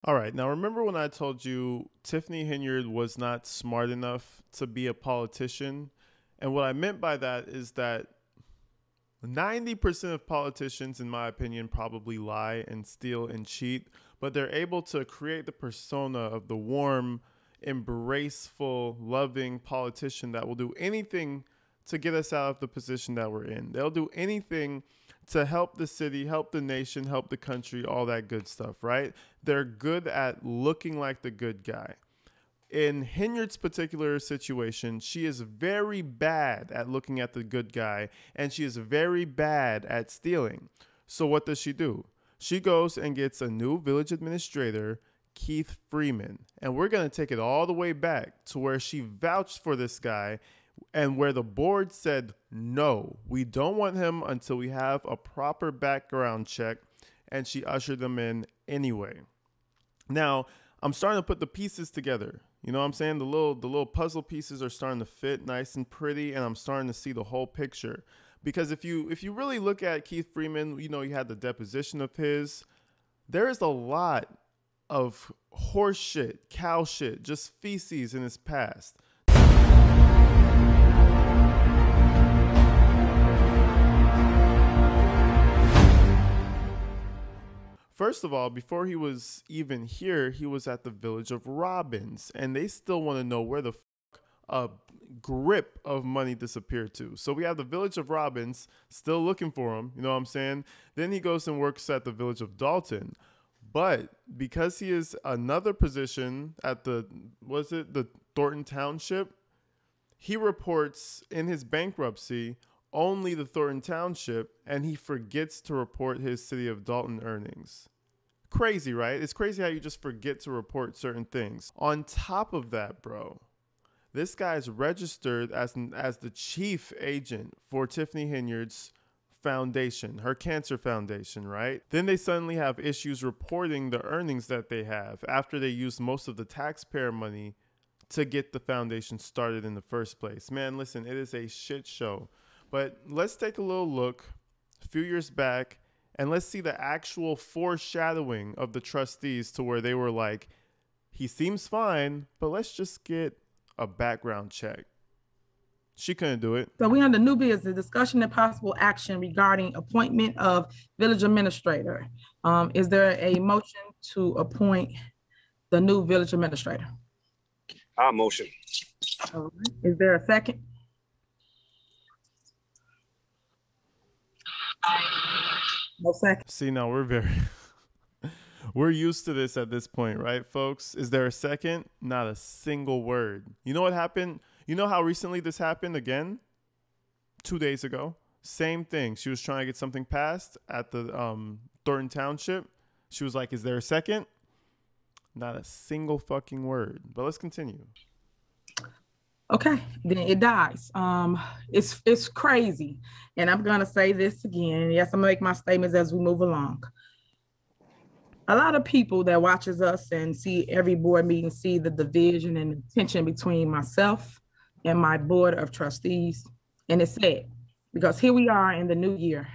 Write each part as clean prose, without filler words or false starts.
All right. Now, remember when I told you Tiffany Henyard was not smart enough to be a politician? And what I meant by that is that 90% of politicians, in my opinion, probably lie and steal and cheat, but they're able to create the persona of the warm, embraceful, loving politician that will do anything to get us out of the position that we're in. They'll do anything to help the city, help the nation, help the country, all that good stuff, right? They're good at looking like the good guy. In Hinyard's particular situation, she is very bad at looking at the good guy, and she is very bad at stealing. So what does she do? She goes and gets a new village administrator, Keith Freeman. And we're going to take it all the way back to where she vouched for this guy and where the board said, no, we don't want him until we have a proper background check. And she ushered them in anyway. Now, I'm starting to put the pieces together. You know what I'm saying? The little puzzle pieces are starting to fit nice and pretty, and I'm starting to see the whole picture. Because if you really look at Keith Freeman, you know, you had the deposition of his. There is a lot of horse shit, cow shit, just feces in his past. First of all, before he was even here, he was at the village of Robbins, and they still want to know where the a grip of money disappeared to. So we have the village of Robbins still looking for him, you know what I'm saying? Then he goes and works at the village of Dalton. But because he is another position at the Thornton Township, he reports in his bankruptcy only the Thornton Township, and he forgets to report his city of Dalton earnings. Crazy, right? It's crazy how you just forget to report certain things. On top of that, bro, this guy's registered as the chief agent for Tiffany Henyard's foundation, her cancer foundation, right? Then they suddenly have issues reporting the earnings that they have after they used most of the taxpayer money to get the foundation started in the first place. Man, listen, it is a shit show. But let's take a little look a few years back and let's see the actual foreshadowing of the trustees to where they were like, he seems fine, but let's just get a background check. She couldn't do it. So we under new business, discussion and possible action regarding appointment of village administrator. Is there a motion to appoint the new village administrator? I'll motion. All right. Is there a second? No second. See, now we're used to this at this point, right, folks? Is there a second? Not a single word. You know what happened? You know how recently this happened again? 2 days ago. Same thing. She was trying to get something passed at the Thornton Township. She was like, is there a second? Not a single fucking word. But let's continue. Okay, then it dies. It's crazy. And I'm gonna say this again. Yes, I'm gonna make my statements as we move along. A lot of people that watches us and see every board meeting see the division and the tension between myself and my board of trustees. And it's sad because here we are in the new year.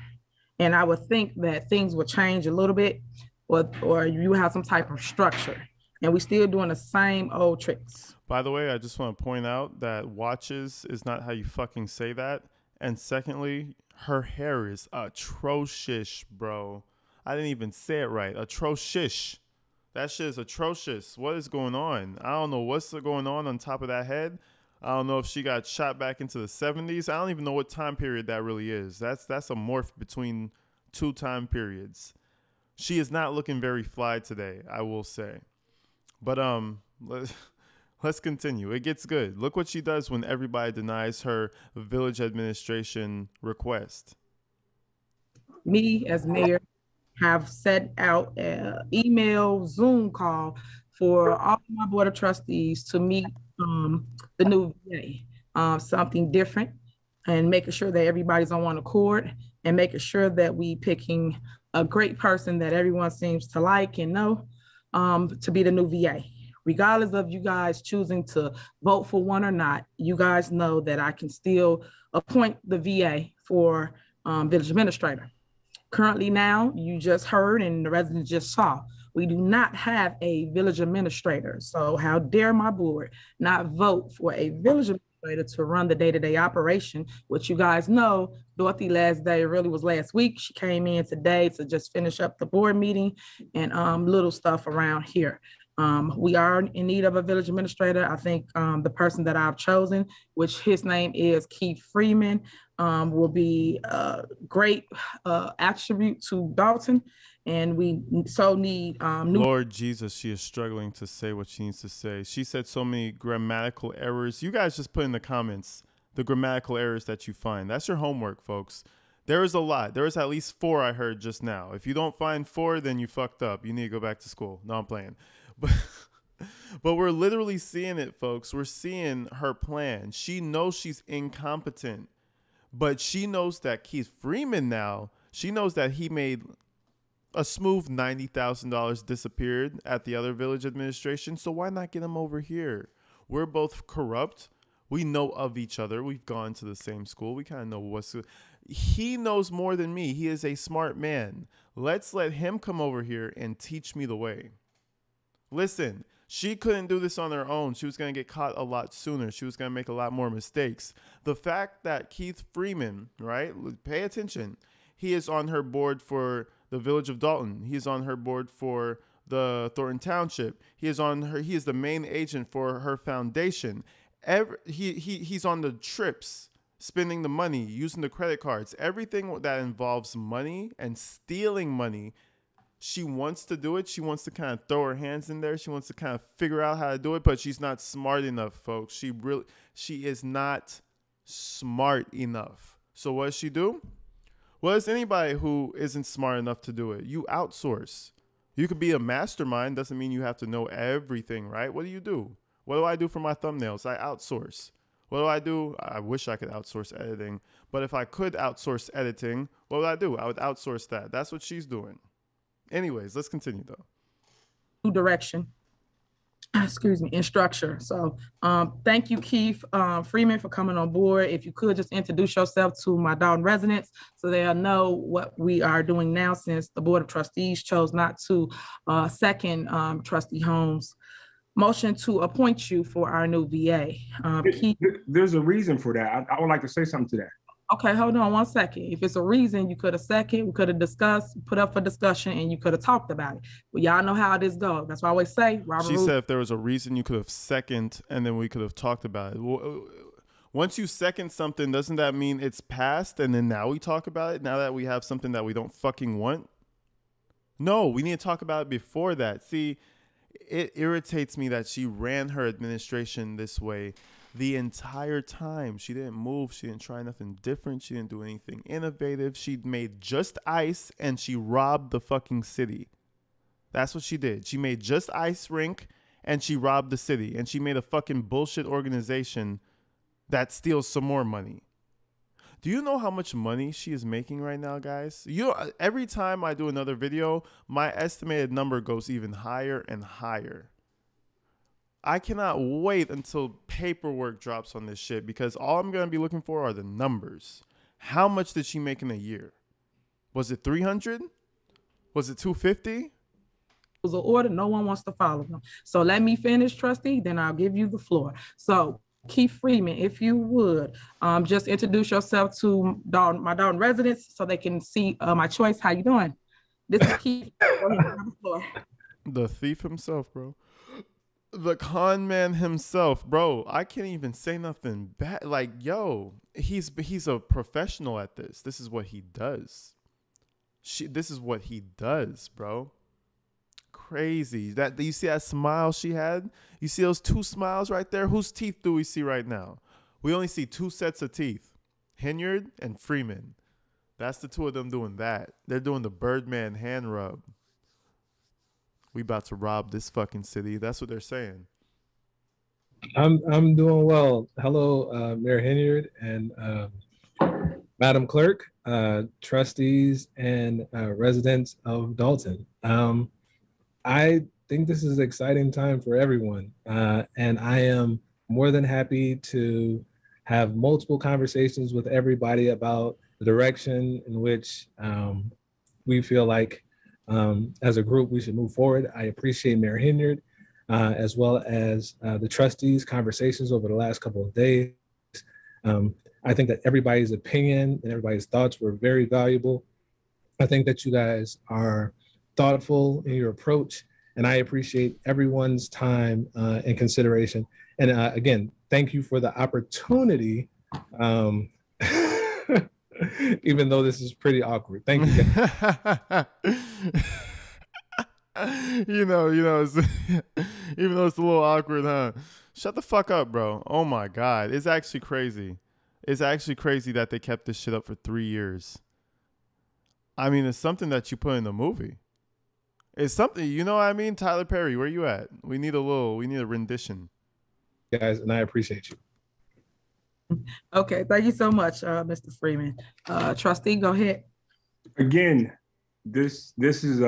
And I would think that things will change a little bit or you have some type of structure. And we still doing the same old tricks. By the way, I just want to point out that watches is not how you fucking say that. And secondly, her hair is atrocious, bro. I didn't even say it right. Atrocious. That shit is atrocious. What is going on? I don't know what's going on top of that head. I don't know if she got shot back into the 70s. I don't even know what time period that really is. That's a morph between two time periods. She is not looking very fly today, I will say. But let's continue. It gets good. Look what she does when everybody denies her village administration request. Me as mayor have set out an email Zoom call for all my board of trustees to meet the new VA, something different, and making sure that everybody's on one accord and making sure that we picking a great person that everyone seems to like and know to be the new VA. Regardless of you guys choosing to vote for one or not, you guys know that I can still appoint the VA for village administrator. Currently now, you just heard and the residents just saw, We do not have a village administrator. So how dare my board not vote for a village administrator to run the day-to-day operation, which you guys know, Dorothy last day really was last week. She came in today to just finish up the board meeting and little stuff around here. We are in need of a village administrator. I think the person that I've chosen, which his name is Keith Freeman, will be a great attribute to Dalton. And we so need new. Lord Jesus, she is struggling to say what she needs to say. She said so many grammatical errors. You guys just put in the comments the grammatical errors that you find. That's your homework, folks. There is a lot. There is at least 4 I heard just now. If you don't find 4, then you fucked up. You need to go back to school. No, I'm playing. But we're literally seeing it, folks. We're seeing her plan. She knows she's incompetent, but she knows that Keith Freeman now, she knows that he made a smooth $90,000 disappeared at the other village administration. So why not get him over here? We're both corrupt. We know of each other. We've gone to the same school. We kind of know what's. He knows more than me. He is a smart man. Let's let him come over here and teach me the way. Listen, she couldn't do this on her own. She was going to get caught a lot sooner. She was going to make a lot more mistakes. The fact that Keith Freeman, right, pay attention, he is on her board for the village of Dalton. He is on her board for the Thornton Township. He is the main agent for her foundation. He's on the trips, spending the money, using the credit cards, everything that involves money and stealing money. She wants to do it. She wants to kind of throw her hands in there. She wants to kind of figure out how to do it, but she's not smart enough, folks. She is not smart enough. So what does she do? Well, as anybody who isn't smart enough to do it, you outsource. You could be a mastermind. Doesn't mean you have to know everything, right? What do? What do I do for my thumbnails? I outsource. What do? I wish I could outsource editing, but if I could outsource editing, what would I do? I would outsource that. That's what she's doing. Anyways, let's continue though. New direction, in structure. So thank you, Keith Freeman, for coming on board. If you could just introduce yourself to my Dalton residents so they'll know what we are doing now, since the Board of Trustees chose not to second Trustee Holmes' motion to appoint you for our new VA. Keith, there's a reason for that. I would like to say something to that. Okay, hold on 1 second. If it's a reason, you could have seconded, we could have discussed, put up for discussion, and you could have talked about it. But y'all know how this goes. That's why I always say, Robert. She said if there was a reason, you could have seconded, and then we could have talked about it. Once you second something, doesn't that mean it's passed, and then now we talk about it, now that we have something that we don't fucking want? No, we need to talk about it before that. See, it irritates me that she ran her administration this way the entire time. She didn't move. She didn't try nothing different. She didn't do anything innovative. She made just ice and she robbed the fucking city. That's what she did. She made just ice rink and she robbed the city. And she made a fucking bullshit organization that steals some more money. Do you know how much money she is making right now, guys? Every time I do another video, my estimated number goes even higher and higher. I cannot wait until paperwork drops on this shit, because all I'm going to be looking for are the numbers. How much did she make in a year? Was it 300? Was it 250? Was an order. No one wants to follow them. So let me finish, trustee, then I'll give you the floor. So Keith Freeman, if you would, just introduce yourself to my Dalton residents so they can see my choice. How you doing? This is Keith. The thief himself, bro. The con man himself, bro. I can't even say nothing bad. Like, yo, he's a professional at this. This is what he does. This is what he does, bro. Crazy. That you see that smile she had? You see those 2 smiles right there? Whose teeth do we see right now? We only see 2 sets of teeth. Henyard and Freeman. That's the 2 of them doing that. They're doing the Birdman hand rub. We about to rob this fucking city. That's what they're saying. I'm doing well. Hello, Mayor Henyard and Madam Clerk, trustees, and residents of Dalton. I think this is an exciting time for everyone, and I am more than happy to have multiple conversations with everybody about the direction in which we feel like as a group, we should move forward. I appreciate Mayor Henyard, as well as the trustees' conversations over the last couple of days. I think that everybody's opinion and everybody's thoughts were very valuable. I think that you guys are thoughtful in your approach, and I appreciate everyone's time and consideration. And again, thank you for the opportunity, even though this is pretty awkward. Thank you, guys. you know, it's, even though it's a little awkward, huh? Shut the fuck up, bro. Oh my God. It's actually crazy. It's actually crazy that they kept this shit up for 3 years. I mean, it's something that you put in the movie. It's something, you know what I mean? Tyler Perry, where you at? We need a rendition. Guys, and I appreciate you. Okay, thank you so much, Mr. Freeman. Trustee, go ahead. Again, this is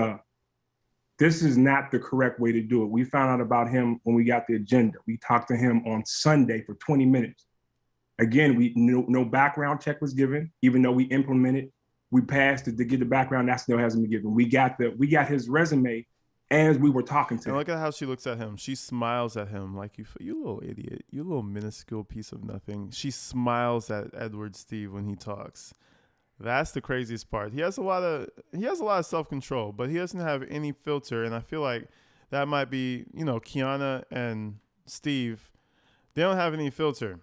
not the correct way to do it. We found out about him when we got the agenda. We talked to him on Sunday for 20 minutes. Again, no background check was given, even though we implemented. We passed it to get the background. That still hasn't been given. We got his resume as we were talking to him. And look at how she looks at him. She smiles at him like, you little idiot, you little minuscule piece of nothing. She smiles at Edward Steve when he talks. That's the craziest part. He has a lot of self-control, but he doesn't have any filter. And I feel like that might be, Kiana and Steve, they don't have any filter.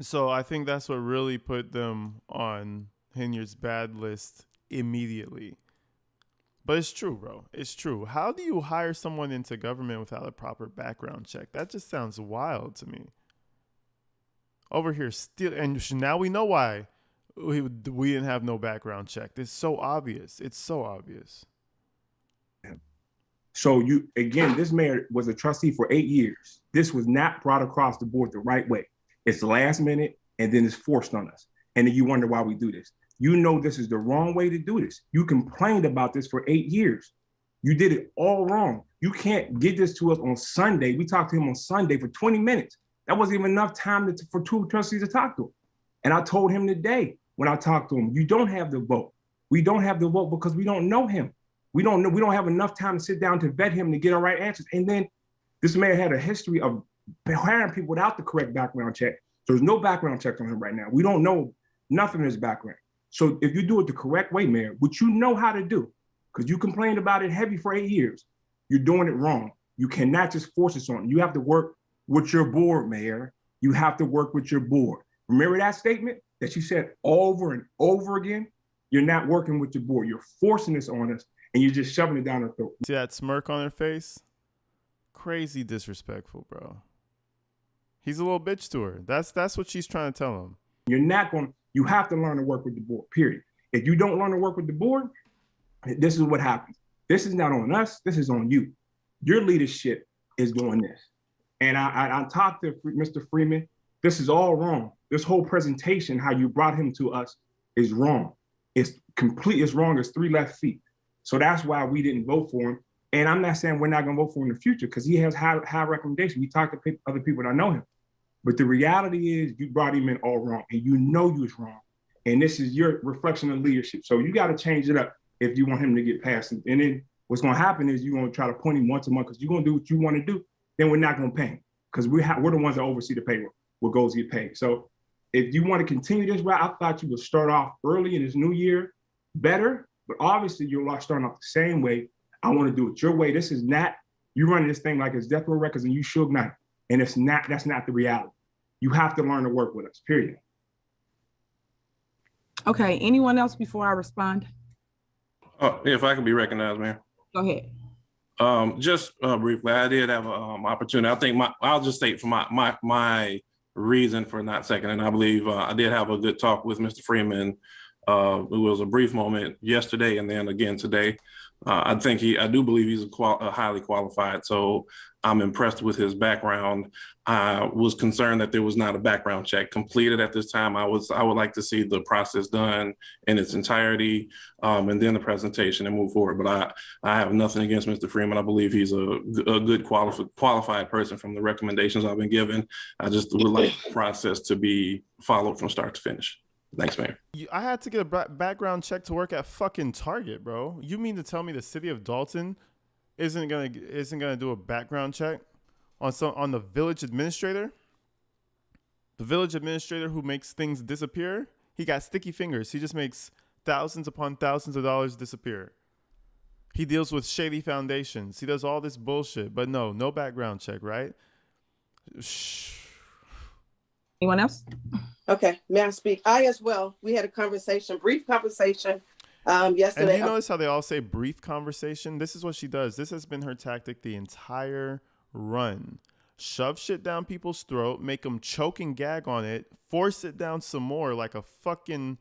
So I think that's what really put them on Henyard's bad list immediately. But it's true, bro. It's true. How do you hire someone into government without a proper background check? That just sounds wild to me. Over here, still, and now we know why we didn't have no background check. It's so obvious. It's so obvious. So this mayor was a trustee for 8 years. This was not brought across the board the right way. It's the last minute, and then it's forced on us. And then you wonder why we do this. You know this is the wrong way to do this. You complained about this for 8 years. You did it all wrong. You can't get this to us on Sunday. We talked to him on Sunday for 20 minutes. That wasn't even enough time for 2 trustees to talk to him. And I told him today when I talked to him, you don't have the vote. We don't have the vote because we don't know him. We don't have enough time to sit down to vet him to get our right answers. And then this man had a history of hiring people without the correct background check. So there's no background check on him right now. We don't know nothing in his background. So if you do it the correct way, Mayor, which you know how to do, because you complained about it heavy for 8 years, you're doing it wrong. You cannot just force this on. You have to work with your board, Mayor. You have to work with your board. Remember that statement that you said over and over again? You're not working with your board. You're forcing this on us, and you're just shoving it down our throat. See that smirk on her face? Crazy disrespectful, bro. He's a little bitch to her. That's what she's trying to tell him. You have to learn to work with the board, period. If you don't learn to work with the board, this is what happens. This is not on us. This is on you. Your leadership is doing this. And I talked to Mr. Freeman. This is all wrong. This whole presentation, how you brought him to us, is wrong. It's wrong. It's 3 left feet. So that's why we didn't vote for him. And I'm not saying we're not going to vote for him in the future because he has high recommendation. We talked to other people that know him. But the reality is you brought him in all wrong, and you know you was wrong. And this is your reflection of leadership. So you got to change it up if you want him to get past it. And then what's going to happen is you're going to try to point him once a month because you're going to do what you want to do. Then we're not going to pay him because we're the ones that oversee the payroll, what goes get paid. So if you want to continue this route, I thought you would start off early in this new year better, but obviously you're starting off the same way. I want to do it your way. This is not, you running this thing like it's Death Row Records and you Suge Knight. And that's not the reality. You have to learn to work with us, period. Okay, anyone else before I respond? If I can be recognized, Mayor. Go ahead. Just briefly, I did have an opportunity. I think I'll just state for my reason for not seconding. I believe I did have a good talk with Mr. Freeman. It was a brief moment yesterday and then again today. I do believe he's a highly qualified. So I'm impressed with his background. I was concerned that there was not a background check completed at this time. I would like to see the process done in its entirety and then the presentation and move forward. But I have nothing against Mr. Freeman. I believe he's a good qualified person from the recommendations I've been given. I just would like the process to be followed from start to finish. Thanks, Mayor. I had to get a background check to work at fucking Target, bro. You mean to tell me the city of Dalton isn't gonna do a background check on the village administrator? The village administrator who makes things disappear? He got sticky fingers. He just makes thousands upon thousands of dollars disappear. He deals with shady foundations. He does all this bullshit. But no background check, right? Shh. Anyone else? Okay, may I speak? I as well. We had a conversation, brief conversation yesterday. And do you notice how they all say brief conversation? This is what she does. This has been her tactic the entire run. Shove shit down people's throat, make them choke and gag on it, force it down some more like a fucking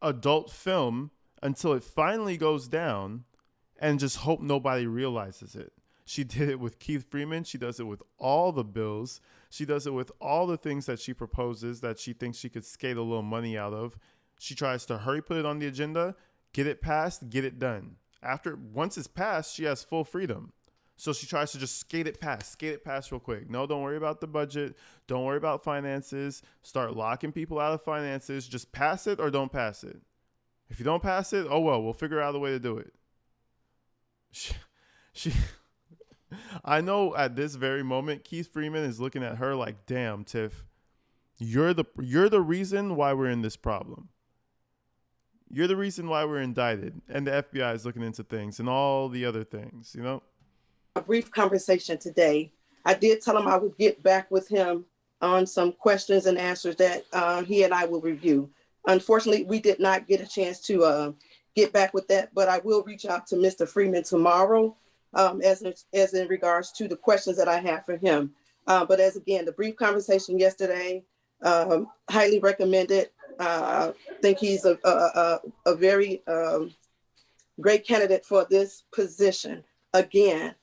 adult film until it finally goes down, and just hope nobody realizes it. She did it with Keith Freeman. She does it with all the bills. She does it with all the things that she proposes that she thinks she could skate a little money out of. She tries to hurry put it on the agenda, get it passed, get it done. Once it's passed, she has full freedom. So she tries to just skate it past real quick. No, don't worry about the budget. Don't worry about finances. Start locking people out of finances. Just pass it or don't pass it. If you don't pass it, oh well, we'll figure out a way to do it. She I know at this very moment, Keith Freeman is looking at her like, damn, Tiff, you're the reason why we're in this problem. You're the reason why we're indicted. And the FBI is looking into things and all the other things, you know? A brief conversation today. I did tell him I would get back with him on some questions and answers that he and I will review. Unfortunately, we did not get a chance to get back with that, but I will reach out to Mr. Freeman tomorrow as in regards to the questions that I have for him. But as again, the brief conversation yesterday, highly recommended. I think he's a very great candidate for this position. Again,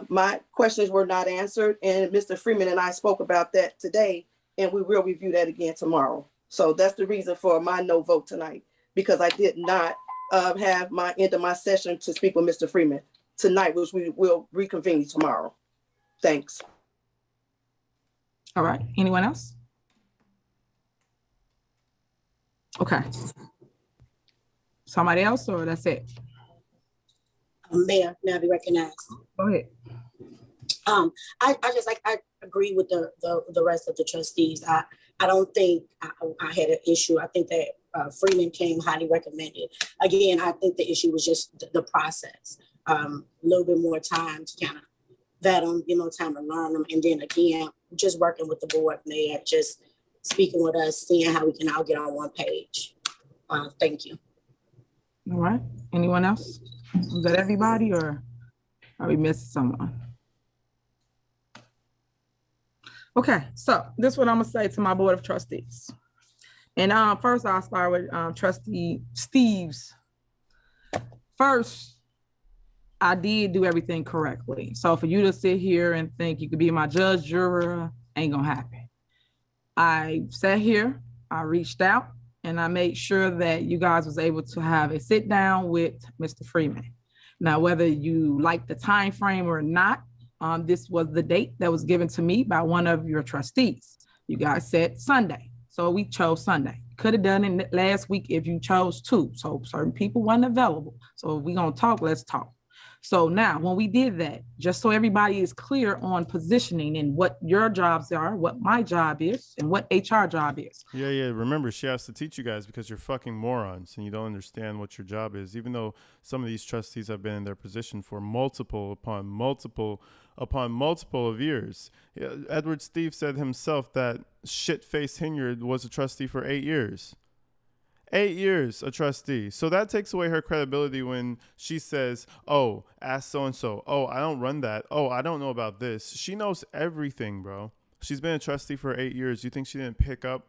my questions were not answered, and Mr. Freeman and I spoke about that today, and we will review that again tomorrow. So that's the reason for my no vote tonight, because I did not have my end of my session to speak with Mr. Freeman tonight, which we will reconvene tomorrow. Thanks. All right. Anyone else? Okay. Somebody else, or that's it? Mayor, may I be recognized? Go ahead. I agree with the rest of the trustees. I don't think I had an issue. I think that Freeman came highly recommended. Again, I think the issue was just the process. A little bit more time to kind of vet them, time to learn them. And then again, just working with the board, Mayor, just speaking with us, seeing how we can all get on one page. Thank you. All right. Anyone else? Is that everybody, or are we missing someone? Okay, so this is what I'm gonna say to my board of trustees. And first I'll start with Trustee Steve's. First, I did do everything correctly. So for you to sit here and think you could be my judge, juror, ain't gonna happen. I sat here, I reached out, and I made sure that you guys was able to have a sit down with Mr. Freeman. Now, whether you like the time frame or not, this was the date that was given to me by one of your trustees. You guys said Sunday, so we chose Sunday. Could have done it last week if you chose to. So certain people weren't available. So if we're gonna talk, let's talk. So now when we did that, just so everybody is clear on positioning and what your jobs are, what my job is, and what HR job is. Yeah. Remember, she has to teach you guys because you're fucking morons and you don't understand what your job is, even though some of these trustees have been in their position for multiple upon multiple of years. Edward Steve said himself that shit-faced Henyard was a trustee for 8 years. 8 years a trustee. So that takes away her credibility when she says, oh, ask so-and-so. Oh, I don't run that. Oh, I don't know about this. She knows everything, bro. She's been a trustee for 8 years. You think she didn't pick up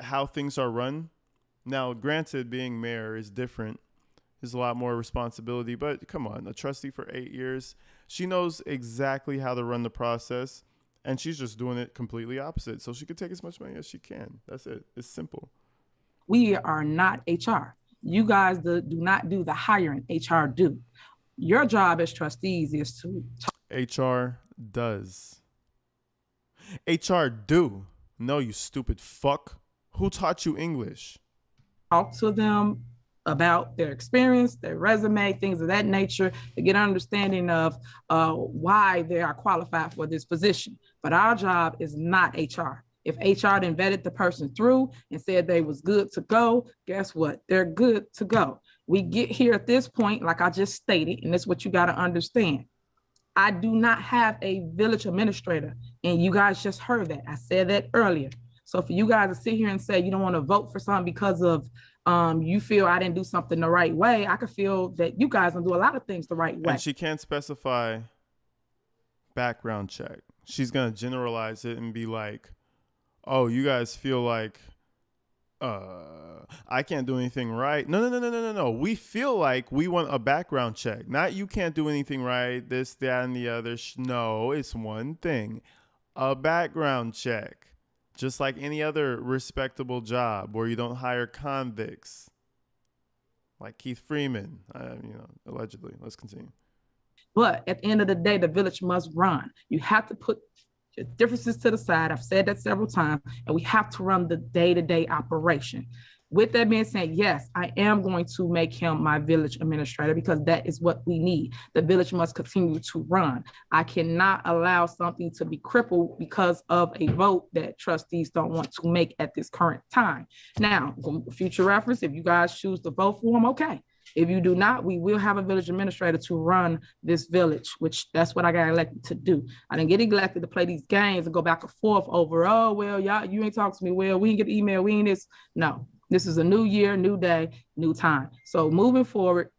how things are run? Now, granted, being mayor is different. There's a lot more responsibility, but come on, a trustee for 8 years. She knows exactly how to run the process, and she's just doing it completely opposite. So she could take as much money as she can. That's it. It's simple. We are not HR. You guys do not do the hiring. HR do. Your job as trustees is to... HR does. HR do. No, you stupid fuck. Who taught you English? Talk to them about their experience, their resume, things of that nature, to get an understanding of why they are qualified for this position. But our job is not HR. If HR then vetted the person through and said they was good to go, guess what? They're good to go. We get here at this point, like I just stated, and that's what you got to understand. I do not have a village administrator, and you guys just heard that. I said that earlier. So for you guys to sit here and say you don't want to vote for something because of you feel I didn't do something the right way, I could feel that you guys don't do a lot of things the right way. And she can't specify background check. She's going to generalize it and be like, oh, you guys feel like I can't do anything right. No. We feel like we want a background check. Not you can't do anything right, this, that, and the other. No, it's one thing. A background check. Just like any other respectable job where you don't hire convicts. Like Keith Freeman, allegedly. Let's continue. But at the end of the day, the village must run. You have to put your differences to the side. I've said that several times, and we have to run the day-to-day operation. With that being said, yes, I am going to make him my village administrator because that is what we need. The village must continue to run. I cannot allow something to be crippled because of a vote that trustees don't want to make at this current time. Now, future reference, if you guys choose to vote for him, okay. If you do not, we will have a village administrator to run this village, which that's what I got elected to do. I didn't get elected to play these games and go back and forth over, oh, well, y'all, you ain't talking to me. Well, we ain't get the email. We ain't this. No, this is a new year, new day, new time. So moving forward,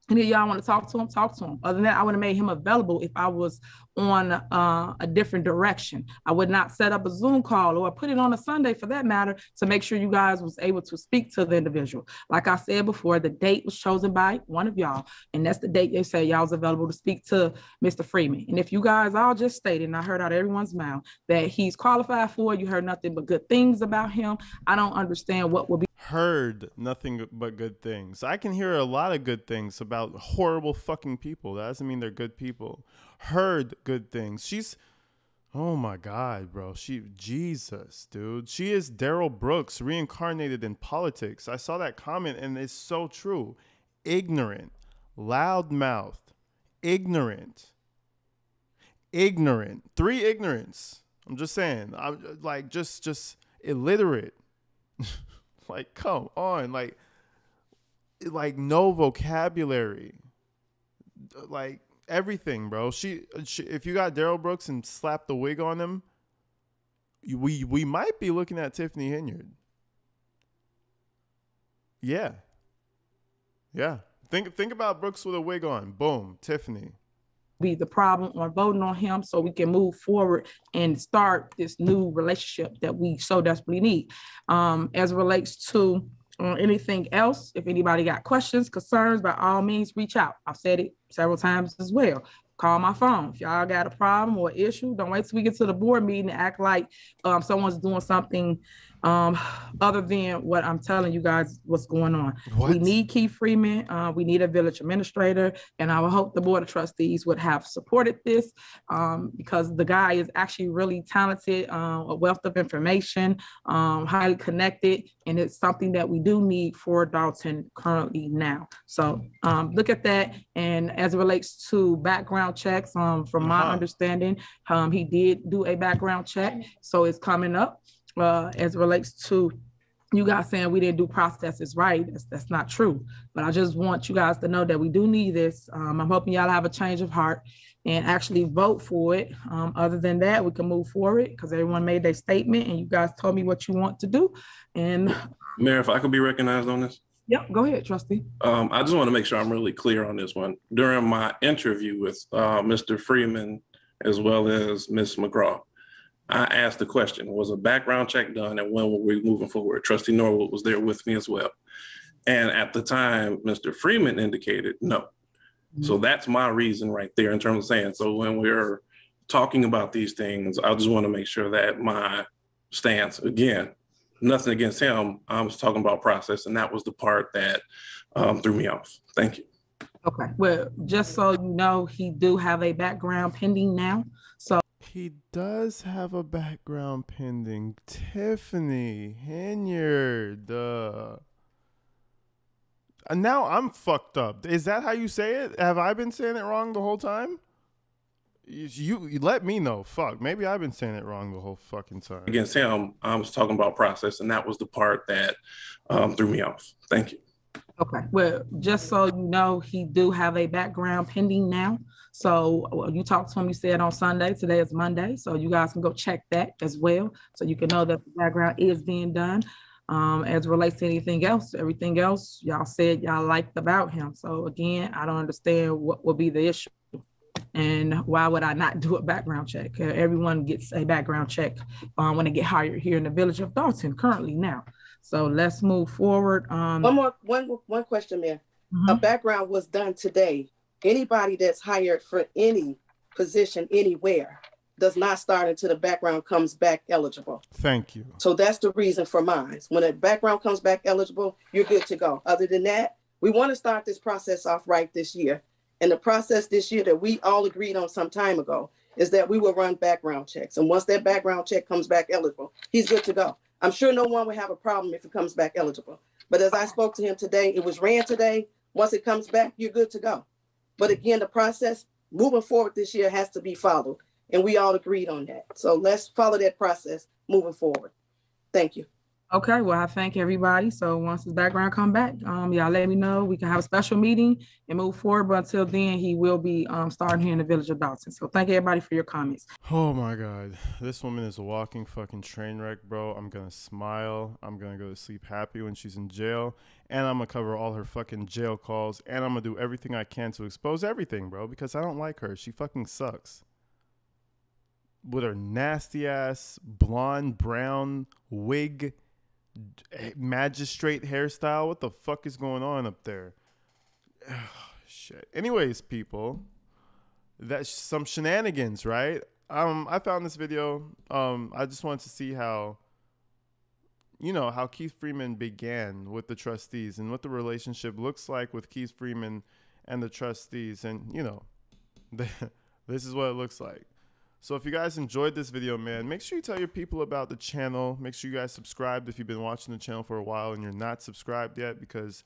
and if y'all want to talk to him, talk to him. Other than that, I would have made him available if I was on a different direction. I would not set up a Zoom call or put it on a Sunday for that matter to make sure you guys was able to speak to the individual. Like I said before, the date was chosen by one of y'all, and that's the date they said y'all was available to speak to Mr. Freeman. And if you guys all just stated, and I heard out of everyone's mouth that he's qualified for, you heard nothing but good things about him. I don't understand what will be heard nothing but good things. I can hear a lot of good things about horrible fucking people. That doesn't mean they're good people. Heard good things. She's, oh my God, bro. Jesus, dude. She is Daryl Brooks reincarnated in politics. I saw that comment and it's so true. Ignorant, loudmouthed, ignorant. 3 ignorance. I'm just saying. I'm like just illiterate. Like, come on, like no vocabulary, like everything, bro. She if you got Daryl Brooks and slapped the wig on him, we might be looking at Tiffany Henyard. Yeah. Think about Brooks with a wig on. Boom, Tiffany. Be the problem on voting on him so we can move forward and start this new relationship that we so desperately need. As it relates to anything else, if anybody got questions, concerns, by all means, reach out. I've said it several times as well. Call my phone. If y'all got a problem or issue, don't wait till we get to the board meeting and act like someone's doing something other than what I'm telling you guys what's going on. What? We need Keith Freeman. We need a village administrator, and I would hope the board of trustees would have supported this because the guy is actually really talented, a wealth of information, highly connected, and it's something that we do need for Dalton currently now. So look at that. And as it relates to background checks, from my understanding, he did do a background check, so it's coming up. As it relates to you guys saying we didn't do processes right, that's not true. But I just want you guys to know that we do need this. I'm hoping y'all have a change of heart and actually vote for it. Other than that, we can move forward because everyone made their statement and you guys told me what you want to do. And Mayor, if I could be recognized on this. Yep, go ahead, trustee. I just want to make sure I'm really clear on this one. During my interview with Mr. Freeman as well as Ms. McGraw, I asked the question, was a background check done and when were we moving forward? Trustee Norwood was there with me as well. And at the time, Mr. Freeman indicated no. Mm-hmm. So that's my reason right there in terms of saying, so when we're talking about these things, I just want to make sure that my stance, again, nothing against him, I was talking about process, and that was the part that threw me off. Thank you. Okay, well, just so you know, he do have a background pending now. So He does have a background pending. Tiffany Henyard. Now I'm fucked up. Is that how you say it? Have I been saying it wrong the whole time? You let me know. Fuck. Maybe I've been saying it wrong the whole fucking time. Against him, I was talking about process, and that was the part that threw me off. Thank you. Okay. Well, just so you know, he do have a background pending now. So you talked to him, you said on Sunday. Today is Monday. So you guys can go check that as well. So you can know that the background is being done. As it relates to anything else, everything else y'all said y'all liked about him. So again, I don't understand what will be the issue. And why would I not do a background check? Everyone gets a background check when they get hired here in the village of Dalton currently now. So let's move forward. One question, Mayor. A background was done today. Anybody that's hired for any position anywhere does not start until the background comes back eligible. Thank you. So that's the reason for mine. When a background comes back eligible, you're good to go. Other than that, we want to start this process off right this year. And the process this year that we all agreed on some time ago is that we will run background checks. And once that background check comes back eligible, he's good to go. I'm sure no one will have a problem if it comes back eligible. But as I spoke to him today, it was ran today. Once it comes back, you're good to go. But again, the process moving forward this year has to be followed. And we all agreed on that. So let's follow that process moving forward. Thank you. Okay, well, I thank everybody. So once his background come back, y'all let me know. We can have a special meeting and move forward. But until then, he will be starting here in the village of Dalton. So thank everybody for your comments. Oh my God. This woman is a walking fucking train wreck, bro. I'm going to smile. I'm going to go to sleep happy when she's in jail. And I'm going to cover all her fucking jail calls. And I'm going to do everything I can to expose everything, bro, because I don't like her. She fucking sucks. With her nasty ass blonde, brown wig, magistrate hairstyle. What the fuck is going on up there? Shit. Anyways, people, that's some shenanigans, right? I found this video. I just wanted to see how, how Keith Freeman began with the trustees and what the relationship looks like with Keith Freeman and the trustees. And, this is what it looks like. So if you guys enjoyed this video, man, make sure you tell your people about the channel. Make sure you guys subscribe if you've been watching the channel for a while and you're not subscribed yet, because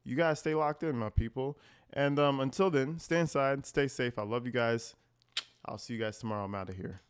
you guys stay locked in, my people. And until then, stay inside, stay safe. I love you guys. I'll see you guys tomorrow. I'm out of here.